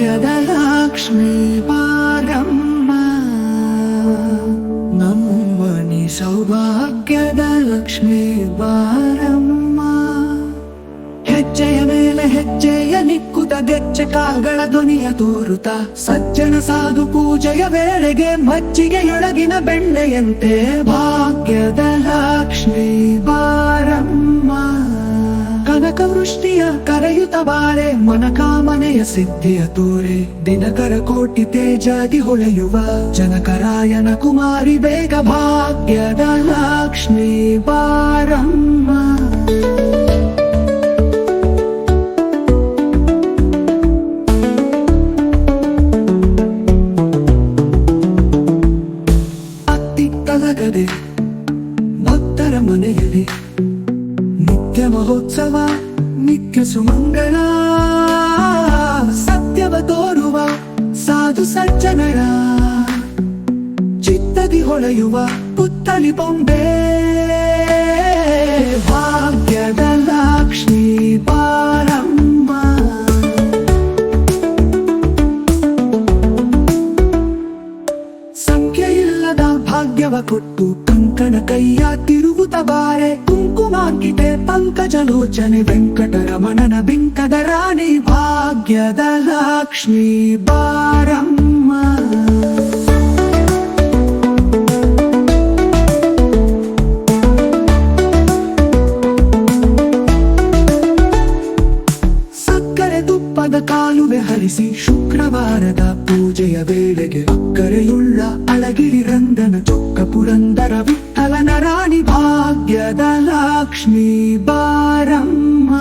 ಭಾಗ್ಯದ ಲಕ್ಷ್ಮೀ ಬಾರಮ್ಮ ನಮ್ಮನಿ ಸೌಭಾಗ್ಯದ ಲಕ್ಷ್ಮೀ ಬಾರಮ್ಮ ಹೆಜ್ಜೆಯ ಮೇಲೆ ಹೆಜ್ಜೆಯ ನಿಕ್ಕುತ ಗೆಜ್ಜೆ ಕಾಲ್ಗಳ ಧ್ವನಿಯ ತೋರುತ ಸಜ್ಜನ ಸಾಧು ಪೂಜೆಯ ವೇಳೆಗೆ ಮಜ್ಜಿಗೆಯೊಳಗಿನ ಬೆಣ್ಣೆಯಂತೆ ಭಾಗ್ಯದ ಲಕ್ಷ್ಮೀ ಬಾರಮ್ಮ ಕನಕ ವೃಷ್ಟಿಯ ಕರೆಯುತ್ತ ಬಾರೆ ಮನಕಾಮನೆಯ ಸಿದ್ಧಿಯ ತೋರೆ ದಿನಕರ ಕೋಟಿ ತೇಜಾದಿ ಹೊಳೆಯುವ ಜನಕರಾಯನ ಕುಮಾರಿ ಬೇಗ ಭಾಗ್ಯದ ಲಕ್ಷ್ಮೀ ಬಾರಮ್ಮ ಅತ್ತಿತ್ತಲಗದೆ ಭಕ್ತರ ಮನೆಯಲ್ಲಿ ನಿತ್ಯ ಮಹೋತ್ಸವ ನಿತ್ಯ ಸುಮಂಗಳ ಸತ್ಯವ ತೋರುವ ಸಾಧು ಸಜ್ಜನರ ಚಿತ್ತದಿ ಹೊಳೆಯುವ ಪುತ್ತಲಿ ಬೊಂಬೆ ಭಾಗ್ಯದ ಲಕ್ಷ್ಮೀ ಬಾರಮ್ಮ ಸಂಖ್ಯೆಯಿಲ್ಲದ ಭಾಗ್ಯವ ಕೊಟ್ಟು ಕಂಕಣ ಕೈಯ ತಿರುಗುತ್ತ ಬಾರೆ ಕುಂಕುಮಾಂಕಿತೆ ಪಂಕಜಲೋಚನೆ ವೆಂಕಟರಮಣನ ಬಿಂಕದ ರಾಣಿ ಭಾಗ್ಯದ ಲಕ್ಷ್ಮೀ ಬಾರಮ್ಮ ಸಕ್ಕರೆ ತುಪ್ಪದ ಕಾಲುವೆ ಹರಿಸಿ ಶುಕ್ರವಾರದ ಪೂಜೆಯ ವೇಳೆಗೆ ಅಕ್ಕರೆಯುಳ್ಳ ಅಳಗಿರಿ ರಂಗನ ಚೊಕ್ಕ ಪುರಂದರ ವಿಠಲನ ರಾಣಿ ಭಾಗ್ಯದ ಲಕ್ಷ್ಮೀ ಬಾರಮ್ಮ